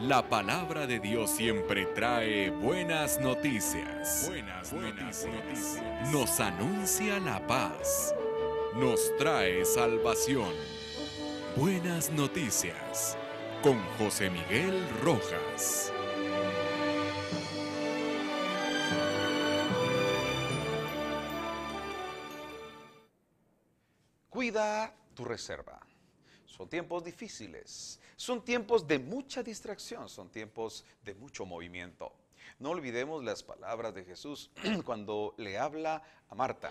La palabra de Dios siempre trae buenas noticias. Buenas noticias. Nos anuncia la paz. Nos trae salvación. Buenas noticias. Con José Miguel Rojas. Cuida tu reserva. Son tiempos difíciles, son tiempos de mucha distracción, son tiempos de mucho movimiento. No olvidemos las palabras de Jesús cuando le habla a Marta.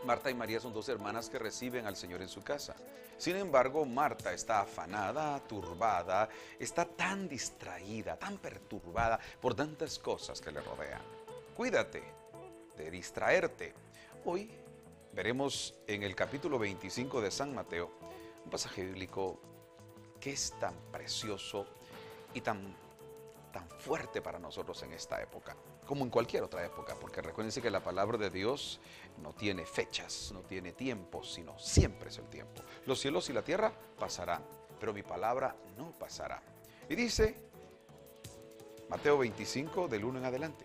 Marta y María son dos hermanas que reciben al Señor en su casa. Sin embargo, Marta está afanada, turbada, está tan distraída, tan perturbada por tantas cosas que le rodean. Cuídate de distraerte. Hoy veremos en el capítulo 25 de San Mateo un pasaje bíblico que es tan precioso y tan fuerte para nosotros en esta época, como en cualquier otra época, porque recuérdense que la palabra de Dios no tiene fechas, no tiene tiempos, sino siempre es el tiempo. Los cielos y la tierra pasarán, pero mi palabra no pasará. Y dice Mateo 25, del 1 en adelante: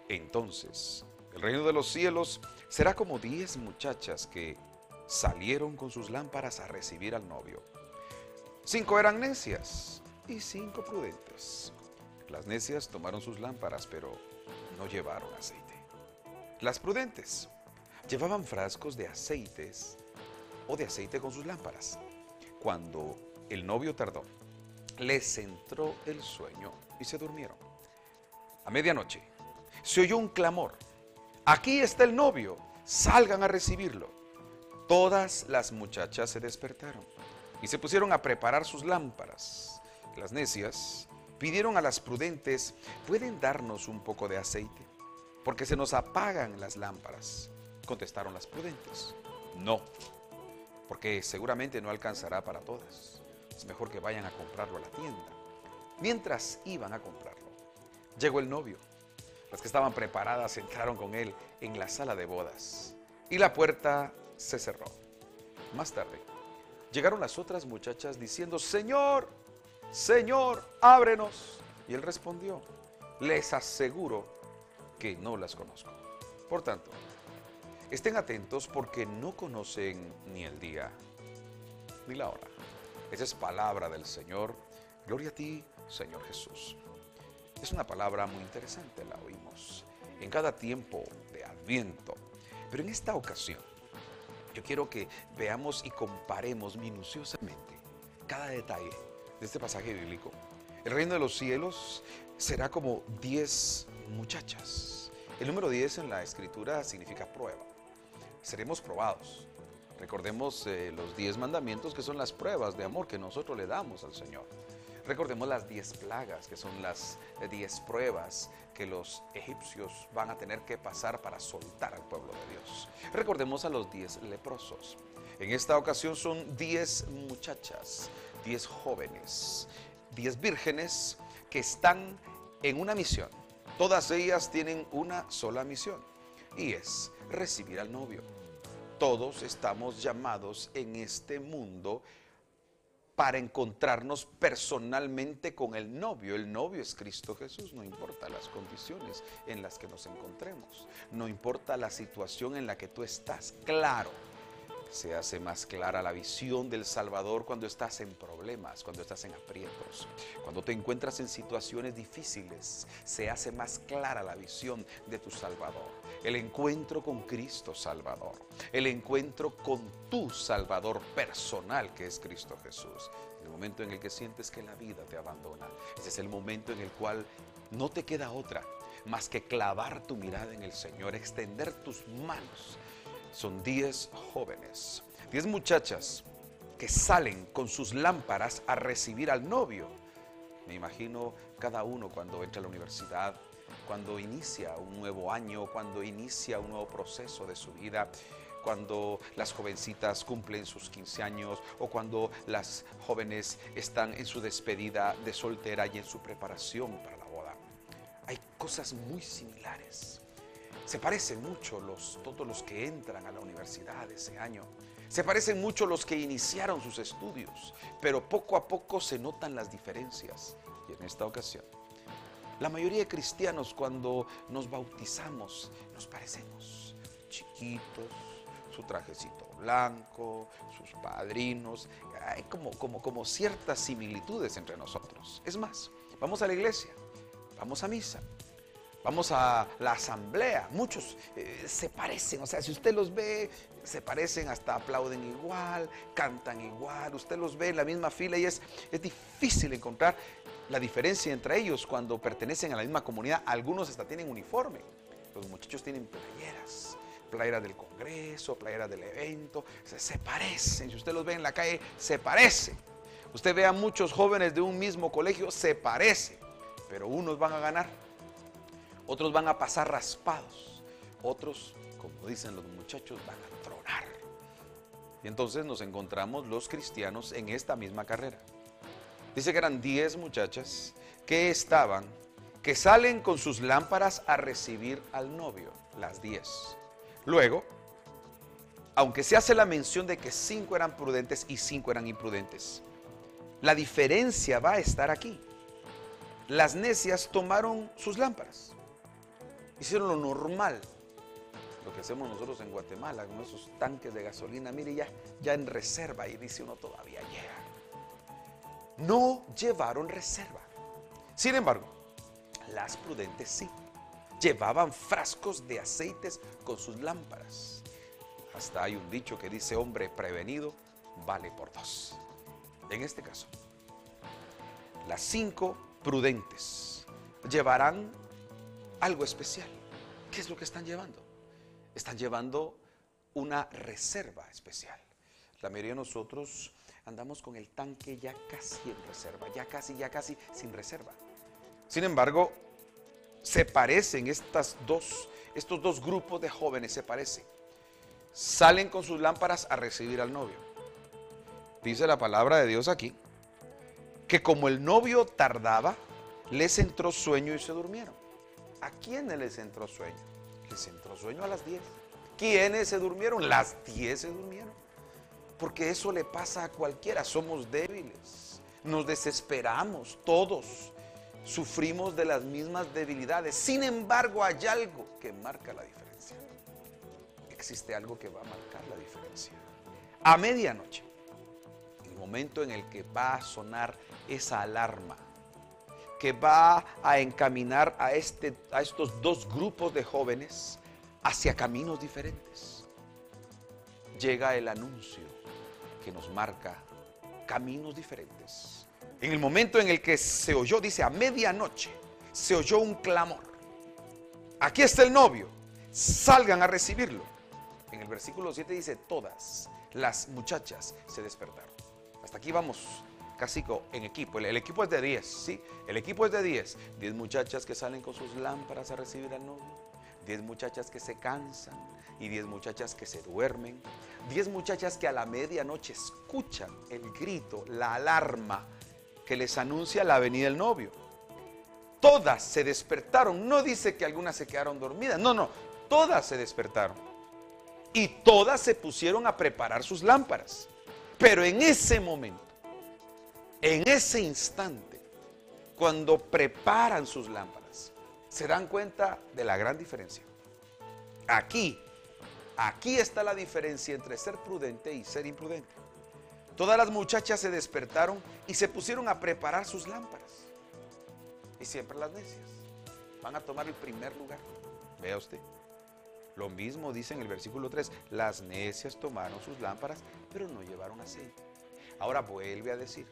entonces el reino de los cielos será como 10 muchachas que salieron con sus lámparas a recibir al novio. 5 eran necias y 5 prudentes. Las necias tomaron sus lámparas, pero no llevaron aceite. Las prudentes llevaban frascos de aceites o de aceite con sus lámparas. Cuando el novio tardó, les entró el sueño y se durmieron. A medianoche se oyó un clamor: aquí está el novio, salgan a recibirlo. Todas las muchachas se despertaron y se pusieron a preparar sus lámparas. Las necias pidieron a las prudentes: ¿pueden darnos un poco de aceite? Porque se nos apagan las lámparas. Contestaron las prudentes: no, porque seguramente no alcanzará para todas. Es mejor que vayan a comprarlo a la tienda. Mientras iban a comprarlo, llegó el novio. Las que estaban preparadas entraron con él en la sala de bodas y la puerta se cerró. Más tarde, llegaron las otras muchachas diciendo: Señor, Señor, ábrenos. Y él respondió: les aseguro que no las conozco. Por tanto, estén atentos porque no conocen ni el día ni la hora. Esa es palabra del Señor. Gloria a ti, Señor Jesús. Es una palabra muy interesante, la oímos en cada tiempo de Adviento. Pero en esta ocasión, yo quiero que veamos y comparemos minuciosamente cada detalle de este pasaje bíblico. El reino de los cielos será como 10 muchachas. El número 10 en la escritura significa prueba. Seremos probados. Recordemos los 10 mandamientos, que son las pruebas de amor que nosotros le damos al Señor. Recordemos las 10 plagas, que son las 10 pruebas que los egipcios van a tener que pasar para soltar al pueblo de Dios. Recordemos a los 10 leprosos. En esta ocasión son 10 muchachas, 10 jóvenes, 10 vírgenes que están en una misión. Todas ellas tienen una sola misión, y es recibir al novio. Todos estamos llamados en este mundo para encontrarnos personalmente con el novio. El novio es Cristo Jesús, no importa las condiciones en las que nos encontremos, no importa la situación en la que tú estás. Claro, se hace más clara la visión del Salvador cuando estás en problemas, cuando estás en aprietos, cuando te encuentras en situaciones difíciles. Se hace más clara la visión de tu Salvador, el encuentro con Cristo Salvador, el encuentro con tu Salvador personal, que es Cristo Jesús. El momento en el que sientes que la vida te abandona, ese es el momento en el cual no te queda otra más que clavar tu mirada en el Señor, extender tus manos. Son 10 jóvenes, 10 muchachas que salen con sus lámparas a recibir al novio. Me imagino cada uno cuando entra a la universidad, cuando inicia un nuevo año, cuando inicia un nuevo proceso de su vida, cuando las jovencitas cumplen sus 15 años o cuando las jóvenes están en su despedida de soltera y en su preparación para la boda. Hay cosas muy similares. Se parecen mucho todos los que entran a la universidad ese año. Se parecen mucho los que iniciaron sus estudios, pero poco a poco se notan las diferencias. Y en esta ocasión, la mayoría de cristianos cuando nos bautizamos nos parecemos chiquitos, su trajecito blanco, sus padrinos, hay como ciertas similitudes entre nosotros. Es más, vamos a la iglesia, vamos a misa, vamos a la asamblea, muchos se parecen, o sea, si usted los ve, se parecen, hasta aplauden igual, cantan igual, usted los ve en la misma fila y es difícil encontrar la diferencia entre ellos cuando pertenecen a la misma comunidad. Algunos hasta tienen uniforme, los muchachos tienen playeras, playeras del congreso, playeras del evento, se parecen, si usted los ve en la calle, se parecen. Usted ve a muchos jóvenes de un mismo colegio, se parecen, pero unos van a ganar, otros van a pasar raspados, otros, como dicen los muchachos, van a tronar. Y entonces nos encontramos los cristianos en esta misma carrera. Dice que eran 10 muchachas que salen con sus lámparas a recibir al novio, las 10. Luego, aunque se hace la mención de que 5 eran prudentes y 5 eran imprudentes, la diferencia va a estar aquí. Las necias tomaron sus lámparas, hicieron lo normal, lo que hacemos nosotros en Guatemala, con esos tanques de gasolina, mire, ya en reserva, y dice uno todavía llega. No llevaron reserva. Sin embargo, las prudentes sí. Llevaban frascos de aceites con sus lámparas. Hasta hay un dicho que dice: hombre prevenido vale por 2. En este caso, las 5 prudentes llevarán algo especial. ¿Qué es lo que están llevando? Están llevando una reserva especial. La mayoría de nosotros andamos con el tanque ya casi en reserva, ya casi sin reserva. Sin embargo, se parecen estos dos grupos de jóvenes, se parecen. Salen con sus lámparas a recibir al novio. Dice la palabra de Dios aquí, que como el novio tardaba, les entró sueño y se durmieron. ¿A quiénes les entró sueño? Les entró sueño a las 10. ¿Quiénes se durmieron? Las 10 se durmieron. Porque eso le pasa a cualquiera, somos débiles, nos desesperamos, todos sufrimos de las mismas debilidades. Sin embargo, hay algo que marca la diferencia. Existe algo que va a marcar la diferencia. A medianoche, el momento en el que va a sonar esa alarma, que va a encaminar a estos 2 grupos de jóvenes hacia caminos diferentes, llega el anuncio que nos marca caminos diferentes. En el momento en el que se oyó, dice, a medianoche, se oyó un clamor. Aquí está el novio, salgan a recibirlo. En el versículo 7 dice, todas las muchachas se despertaron. Hasta aquí vamos casi en equipo. El equipo es de 10, ¿sí? El equipo es de 10. 10 muchachas que salen con sus lámparas a recibir al novio. 10 muchachas que se cansan y 10 muchachas que se duermen. 10 muchachas que a la medianoche escuchan el grito, la alarma que les anuncia la venida del novio. Todas se despertaron. No dice que algunas se quedaron dormidas. No, todas se despertaron. Y todas se pusieron a preparar sus lámparas. Pero en ese momento, en ese instante, cuando preparan sus lámparas, se dan cuenta de la gran diferencia. Aquí está la diferencia entre ser prudente y ser imprudente. Todas las muchachas se despertaron y se pusieron a preparar sus lámparas. Y siempre las necias van a tomar el primer lugar. Vea usted. Lo mismo dice en el versículo 3. Las necias tomaron sus lámparas, pero no llevaron aceite. Ahora vuelve a decir.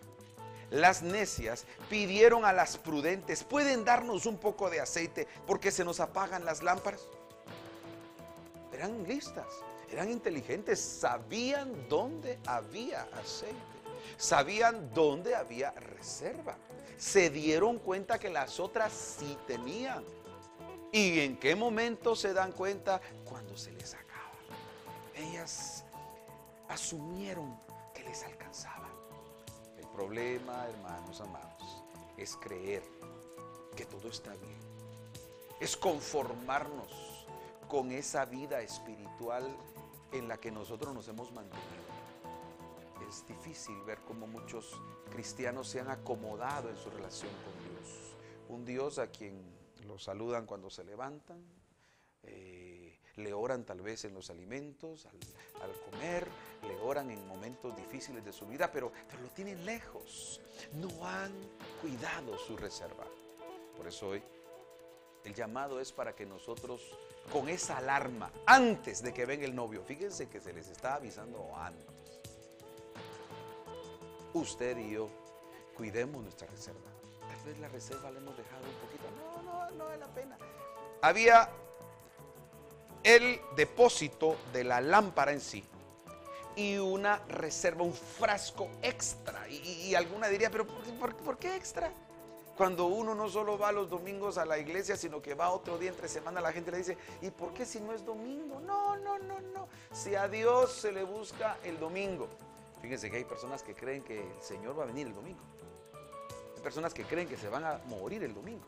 Las necias pidieron a las prudentes, ¿pueden darnos un poco de aceite porque se nos apagan las lámparas? Eran listas, eran inteligentes, sabían dónde había aceite, sabían dónde había reserva. Se dieron cuenta que las otras sí tenían. ¿Y en qué momento se dan cuenta? Cuando se les acaba. Ellas asumieron que les alcanzaba. El problema, hermanos amados, es creer que todo está bien. Es conformarnos con esa vida espiritual en la que nosotros nos hemos mantenido. Es difícil ver cómo muchos cristianos se han acomodado en su relación con Dios. Un Dios a quien lo saludan cuando se levantan, le oran tal vez en los alimentos, al comer, le oran en momentos difíciles de su vida, pero lo tienen lejos. No han cuidado su reserva. Por eso hoy el llamado es para que nosotros, con esa alarma, antes de que venga el novio, fíjense que se les está avisando antes, usted y yo cuidemos nuestra reserva. Tal vez la reserva la hemos dejado un poquito. No vale la pena. Había el depósito de la lámpara en sí y una reserva, un frasco extra. Y alguna diría, pero ¿por qué extra? Cuando uno no solo va los domingos a la iglesia, sino que va otro día entre semana, la gente le dice, ¿y por qué si no es domingo? No. Si a Dios se le busca el domingo. Fíjense que hay personas que creen que el Señor va a venir el domingo. Hay personas que creen que se van a morir el domingo.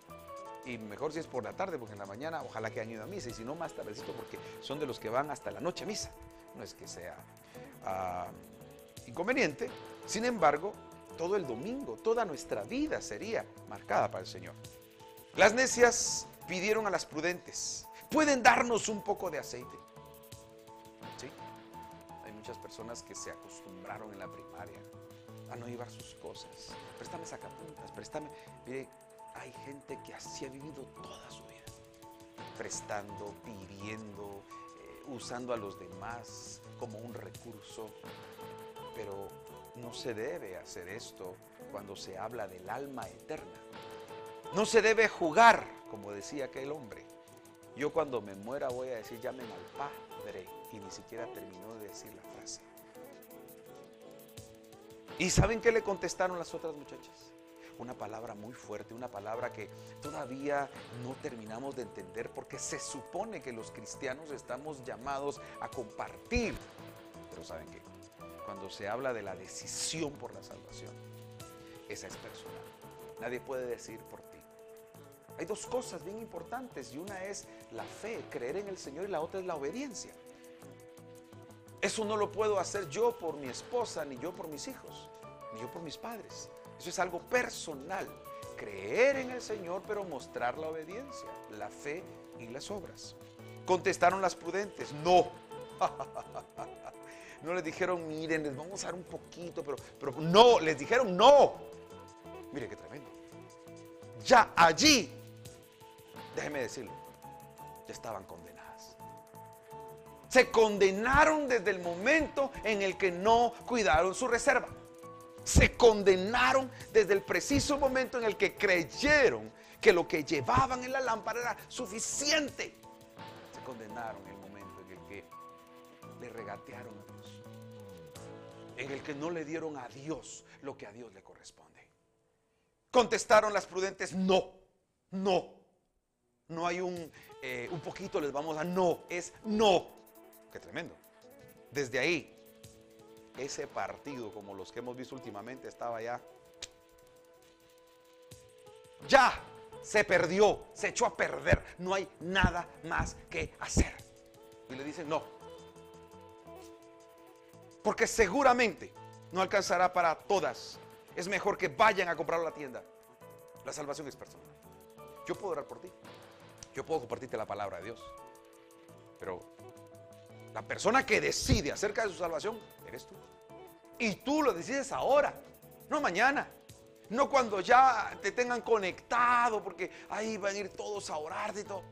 Y mejor si es por la tarde, porque en la mañana ojalá que han ido a misa, y si no más tardecito, porque son de los que van hasta la noche a misa. No es que sea inconveniente. Sin embargo, todo el domingo, toda nuestra vida sería marcada para el Señor. Las necias pidieron a las prudentes, ¿pueden darnos un poco de aceite? ¿Sí? Hay muchas personas que se acostumbraron en la primaria a no llevar sus cosas. Préstame sacapuntas, préstame. Mire, hay gente que así ha vivido toda su vida, prestando, pidiendo, usando a los demás como un recurso. Pero no se debe hacer esto cuando se habla del alma eterna. No se debe jugar, como decía aquel hombre. Yo cuando me muera voy a decir, llamen al Padre, y ni siquiera terminó de decir la frase. ¿Y saben qué le contestaron las otras muchachas? Una palabra muy fuerte, una palabra que todavía no terminamos de entender, porque se supone que los cristianos estamos llamados a compartir. Pero ¿saben qué? Cuando se habla de la decisión por la salvación, esa es personal. Nadie puede decir por ti. Hay dos cosas bien importantes, y una es la fe, creer en el Señor, y la otra es la obediencia. Eso no lo puedo hacer yo por mi esposa, ni yo por mis hijos, ni yo por mis padres. Eso es algo personal. Creer en el Señor, pero mostrar la obediencia, la fe y las obras. Contestaron las prudentes, no. No les dijeron, miren, les vamos a dar un poquito, pero no, les dijeron no. Mire qué tremendo. Ya allí, déjeme decirlo, ya estaban condenadas. Se condenaron desde el momento en el que no cuidaron su reserva. Se condenaron desde el preciso momento en el que creyeron que lo que llevaban en la lámpara era suficiente. Se condenaron en el momento en el que le regatearon a Dios, en el que no le dieron a Dios lo que a Dios le corresponde. Contestaron las prudentes, no hay un poquito les vamos a, no, es no. Qué tremendo. Desde ahí, ese partido, como los que hemos visto últimamente, estaba ya se perdió, se echó a perder. No hay nada más que hacer. Y le dicen no, porque seguramente no alcanzará para todas. Es mejor que vayan a comprarlo a la tienda. La salvación es personal. Yo puedo orar por ti, yo puedo compartirte la palabra de Dios, pero la persona que decide acerca de su salvación eres tú. Y tú lo decides ahora, no mañana, no cuando ya te tengan conectado, porque ahí van a ir todos a orar y todo.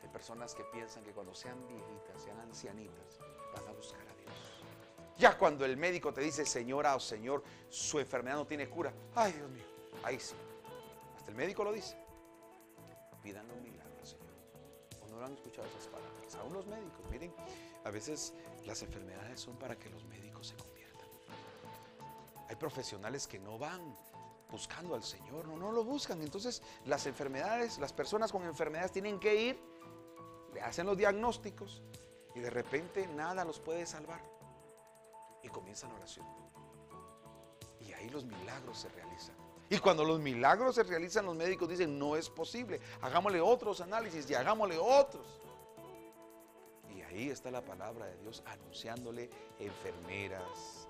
Hay personas que piensan que cuando sean viejitas, sean ancianitas, van a buscar a Dios. Ya cuando el médico te dice, señora o señor, su enfermedad no tiene cura, ay Dios mío, ahí sí, hasta el médico lo dice. Pídanle un milagro al Señor. ¿O no lo han escuchado esas palabras? Aún los médicos, miren, a veces las enfermedades son para que los médicos se conviertan. Hay profesionales que no van buscando al Señor, no lo buscan. Entonces las enfermedades, las personas con enfermedades tienen que ir, le hacen los diagnósticos y de repente nada los puede salvar. Y comienzan oración. Y ahí los milagros se realizan. Y cuando los milagros se realizan, los médicos dicen, no es posible, hagámosle otros análisis y hagámosle otros. Y ahí está la palabra de Dios anunciándole enfermeras,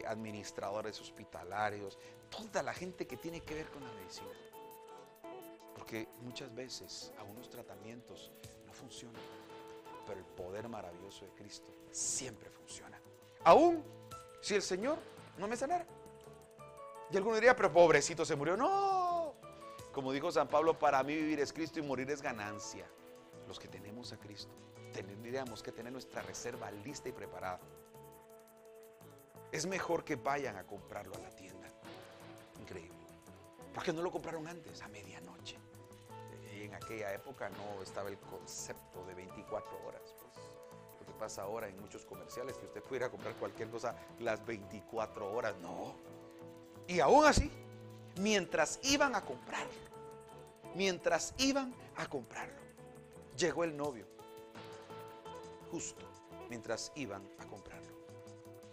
administradores hospitalarios, toda la gente que tiene que ver con la medicina. Porque muchas veces algunos tratamientos no funcionan, pero el poder maravilloso de Cristo siempre funciona. Aún si el Señor no me sanara. Y alguno diría, pero pobrecito se murió. No, como dijo San Pablo, para mí vivir es Cristo y morir es ganancia. Los que tenemos a Cristo tendríamos que tener nuestra reserva lista y preparada. Es mejor que vayan a comprarlo a la tienda. Increíble. ¿Por qué no lo compraron antes? A medianoche. Y en aquella época no estaba el concepto de 24 horas. Pues, lo que pasa ahora en muchos comerciales, que usted pudiera comprar cualquier cosa las 24 horas. No. Y aún así, mientras iban a comprarlo, llegó el novio. Justo mientras iban a comprarlo.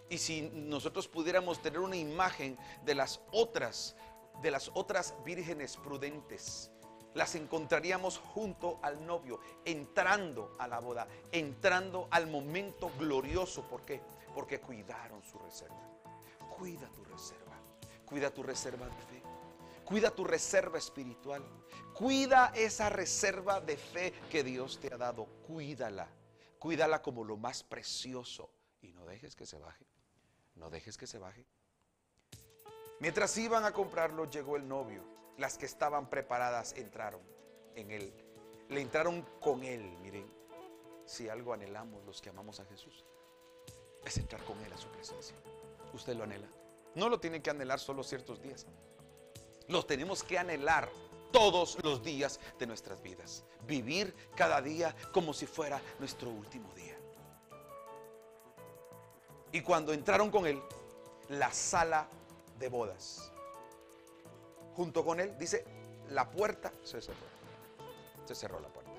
Y si nosotros pudiéramos tener una imagen de las otras vírgenes prudentes, las encontraríamos junto al novio, entrando a la boda, entrando al momento glorioso. ¿Por qué? Porque cuidaron su reserva. Cuida tu reserva. Cuida tu reserva de fe. Cuida tu reserva espiritual. Cuida esa reserva de fe que Dios te ha dado. Cuídala. Cuídala como lo más precioso. Y no dejes que se baje. No dejes que se baje. Mientras iban a comprarlo, llegó el novio. Las que estaban preparadas entraron en él. Le entraron con él. Miren, si algo anhelamos los que amamos a Jesús, es entrar con él a su presencia. ¿Usted lo anhela? No lo tiene que anhelar solo ciertos días. Los tenemos que anhelar todos los días de nuestras vidas. Vivir cada día como si fuera nuestro último día. Y cuando entraron con él, la sala de bodas, junto con él, dice, la puerta se cerró. Se cerró la puerta.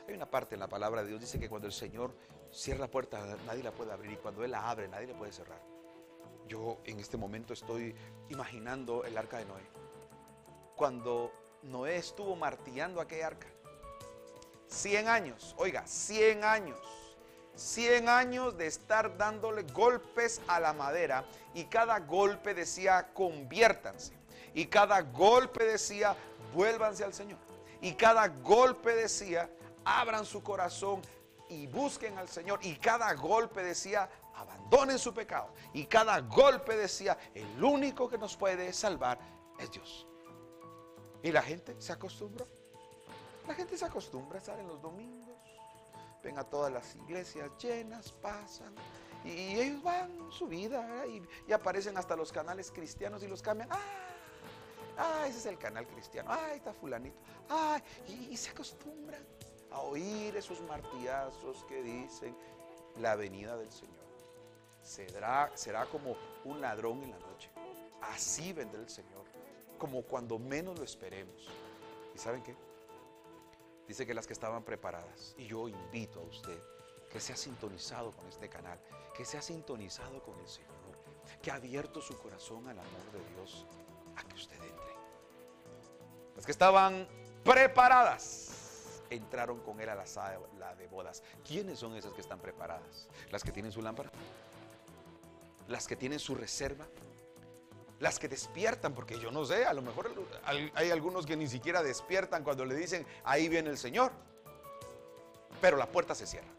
Hay una parte en la palabra de Dios, dice que cuando el Señor cierra la puerta, nadie la puede abrir. Y cuando Él la abre, nadie la puede cerrar. Yo en este momento estoy imaginando el arca de Noé. Cuando Noé estuvo martillando aquella arca, 100 años, oiga, 100 años. 100 años de estar dándole golpes a la madera, y cada golpe decía conviértanse, y cada golpe decía vuélvanse al Señor, y cada golpe decía abran su corazón y busquen al Señor, y cada golpe decía abandonen su pecado, y cada golpe decía el único que nos puede salvar es Dios. Y la gente se acostumbró. La gente se acostumbra a estar en los domingos. Ven a todas las iglesias llenas, pasan, y ellos van su vida, ¿verdad? Y aparecen hasta los canales cristianos y los cambian. Ese es el canal cristiano. Está fulanito. Y se acostumbran a oír esos martillazos que dicen la venida del Señor. Será como un ladrón en la noche. Así vendrá el Señor, como cuando menos lo esperemos. ¿Y saben qué? Dice que las que estaban preparadas, y yo invito a usted que se ha sintonizado con este canal, que se ha sintonizado con el Señor, que ha abierto su corazón al amor de Dios, a que usted entre. Las que estaban preparadas entraron con él a la sala de bodas. ¿Quiénes son esas que están preparadas? Las que tienen su lámpara, las que tienen su reserva, las que despiertan, porque yo no sé, a lo mejor hay algunos que ni siquiera despiertan cuando le dicen ahí viene el Señor, pero la puerta se cierra.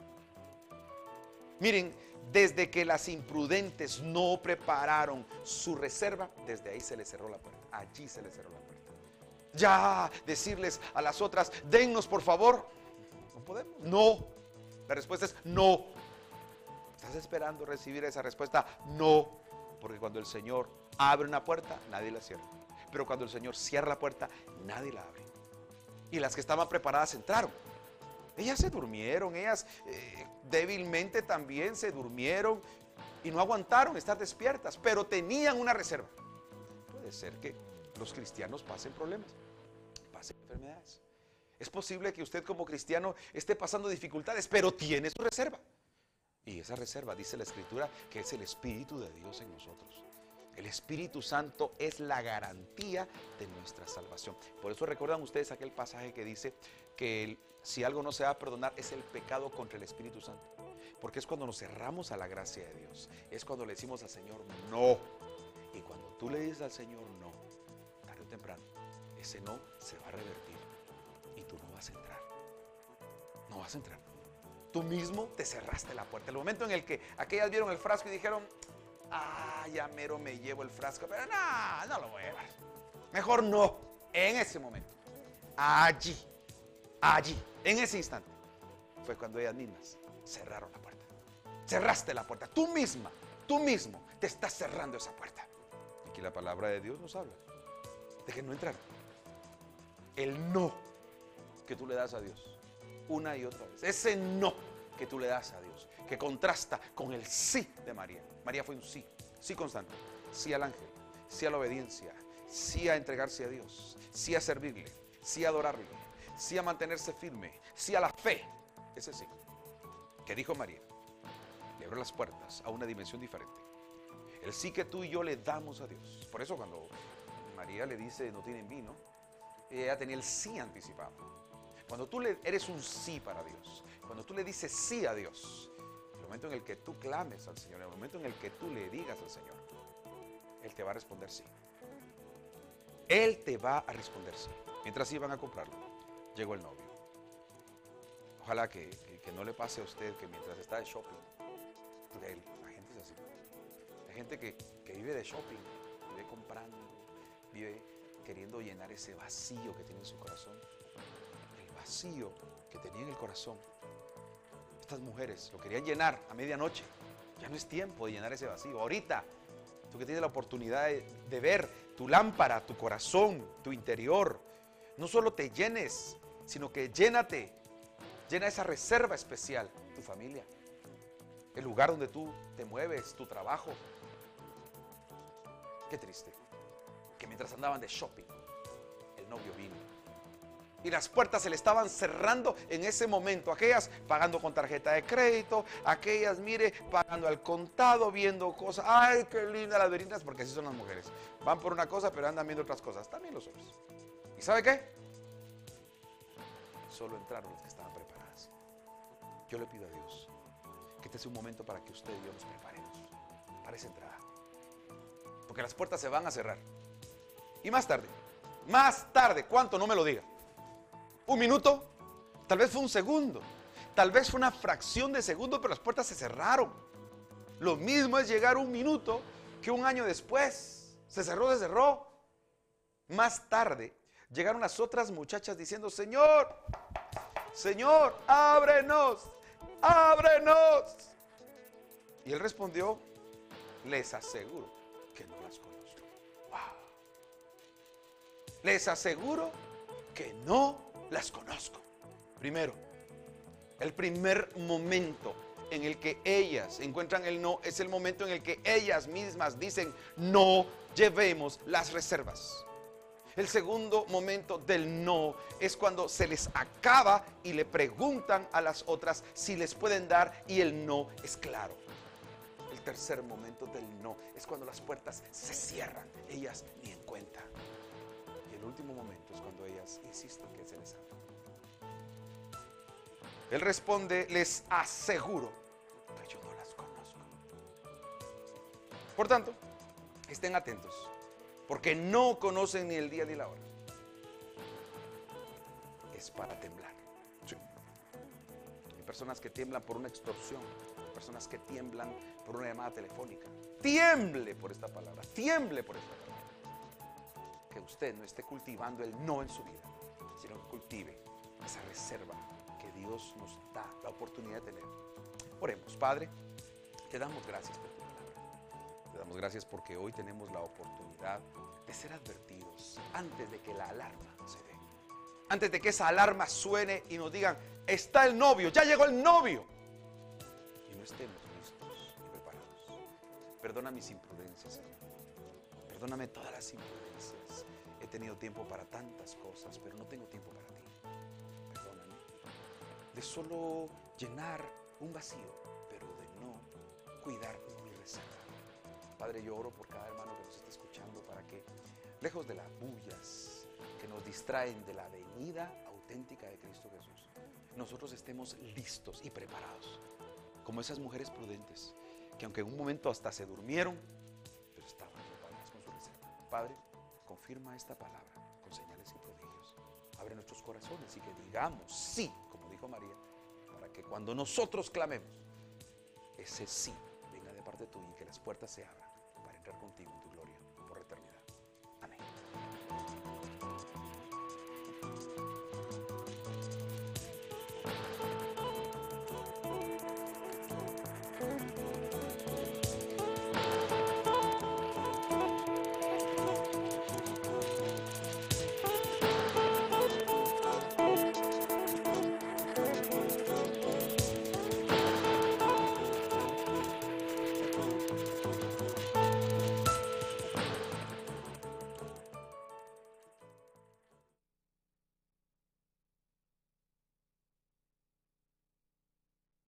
Miren, desde que las imprudentes no prepararon su reserva, desde ahí se les cerró la puerta. Allí se les cerró la puerta. Ya decirles a las otras, dennos por favor, no podemos. No, la respuesta es no. ¿Estás esperando recibir esa respuesta? No, porque cuando el Señor abre una puerta, nadie la cierra. Pero cuando el Señor cierra la puerta, nadie la abre. Y las que estaban preparadas entraron. Ellas se durmieron, ellas débilmente también se durmieron y no aguantaron estar despiertas, pero tenían una reserva. Puede ser que los cristianos pasen problemas, pasen enfermedades. Es posible que usted como cristiano esté pasando dificultades, pero tiene su reserva. Y esa reserva, dice la Escritura, que es el Espíritu de Dios en nosotros. El Espíritu Santo es la garantía de nuestra salvación. Por eso recuerdan ustedes aquel pasaje que dice que si algo no se va a perdonar es el pecado contra el Espíritu Santo. Porque es cuando nos cerramos a la gracia de Dios. Es cuando le decimos al Señor no. Y cuando tú le dices al Señor no, tarde o temprano, ese no se va a revertir y tú no vas a entrar. No vas a entrar. Tú mismo te cerraste la puerta. El momento en el que aquellas vieron el frasco y dijeron, ya mero me llevo el frasco, pero no lo voy a llevar. Mejor no. En ese momento, allí, en ese instante, fue cuando ellas mismas cerraron la puerta. Cerraste la puerta. Tú mismo te estás cerrando esa puerta. Aquí la palabra de Dios nos habla de que no entrar. El no que tú le das a Dios una y otra vez, ese no que tú le das a Dios, que contrasta con el sí de María. María fue un sí, sí constante, sí al ángel, sí a la obediencia, sí a entregarse a Dios, sí a servirle, sí a adorarle, sí a mantenerse firme, sí a la fe. Ese sí que dijo María le abrió las puertas a una dimensión diferente. El sí que tú y yo le damos a Dios. Por eso cuando María le dice no tienen vino, ella tenía el sí anticipado. Cuando tú eres un sí para Dios, cuando tú le dices sí a Dios, el momento en el que tú clames al Señor, el momento en el que tú le digas al Señor, Él te va a responder sí. Él te va a responder sí. Mientras iban a comprarlo, llegó el novio. Ojalá que no le pase a usted que mientras está de shopping, porque la gente es así. Hay gente que vive de shopping, vive comprando, vive queriendo llenar ese vacío que tiene en su corazón. El vacío que tenía en el corazón. Estas mujeres lo querían llenar a medianoche. Ya no es tiempo de llenar ese vacío. Ahorita, tú que tienes la oportunidad de ver tu lámpara, tu corazón, tu interior, no solo te llenes, sino que llénate. Llena esa reserva especial, tu familia, el lugar donde tú te mueves, tu trabajo. Qué triste que mientras andaban de shopping, el novio vino y las puertas se le estaban cerrando en ese momento. Aquellas pagando con tarjeta de crédito, aquellas, mire, pagando al contado, viendo cosas. Ay, qué lindas las vecinas, porque así son las mujeres. Van por una cosa, pero andan viendo otras cosas. También los hombres. ¿Y sabe qué? Solo entraron las que estaban preparadas. Yo le pido a Dios que este sea un momento para que usted y yo nos preparemos para esa entrada. Porque las puertas se van a cerrar. Y más tarde, ¿cuánto? No me lo diga. ¿Un minuto? Tal vez fue un segundo. Tal vez fue una fracción de segundo, pero las puertas se cerraron. Lo mismo es llegar un minuto que un año después. Se cerró. Más tarde llegaron las otras muchachas diciendo, Señor, ábrenos. Y él respondió, les aseguro que no las conozco. Wow. Les aseguro que no las conozco. Primero, el primer momento en el que ellas encuentran el no es el momento en el que ellas mismas dicen, no llevemos las reservas. El segundo momento del no es cuando se les acaba y le preguntan a las otras si les pueden dar y el no es claro. El tercer momento del no es cuando las puertas se cierran, ellas ni en cuenta. Y el último momento es cuando ellas insisten que se les abra. Él responde, les aseguro que yo no las conozco. Por tanto, estén atentos. Porque no conocen ni el día ni la hora. Es para temblar. Sí. Hay personas que tiemblan por una extorsión. Hay personas que tiemblan por una llamada telefónica. Tiemble por esta palabra. Tiemble por esta palabra. Que usted no esté cultivando el no en su vida, sino que cultive esa reserva que Dios nos da la oportunidad de tener. Oremos. Padre, te damos gracias por tu palabra. Te damos gracias porque hoy tenemos la oportunidad de ser advertidos antes de que la alarma se dé. Antes de que esa alarma suene y nos digan, está el novio, ya llegó el novio. Y no estemos listos y preparados. Perdona mis imprudencias, Señor. Perdóname todas las imprudencias. He tenido tiempo para tantas cosas, pero no tengo tiempo para ti. Perdóname. De solo llenar un vacío, pero de no cuidar mi reserva. Padre, yo oro por cada hermano que nos está escuchando para que, lejos de las bullas que nos distraen de la venida auténtica de Cristo Jesús, nosotros estemos listos y preparados, como esas mujeres prudentes, que aunque en un momento hasta se durmieron, pero estaban preparadas con su reserva. Padre, confirma esta palabra con señales y prodigios. Abre nuestros corazones y que digamos sí, como dijo María, para que cuando nosotros clamemos, ese sí venga de parte tuya y que las puertas se abran para entrar contigo en tu gloria.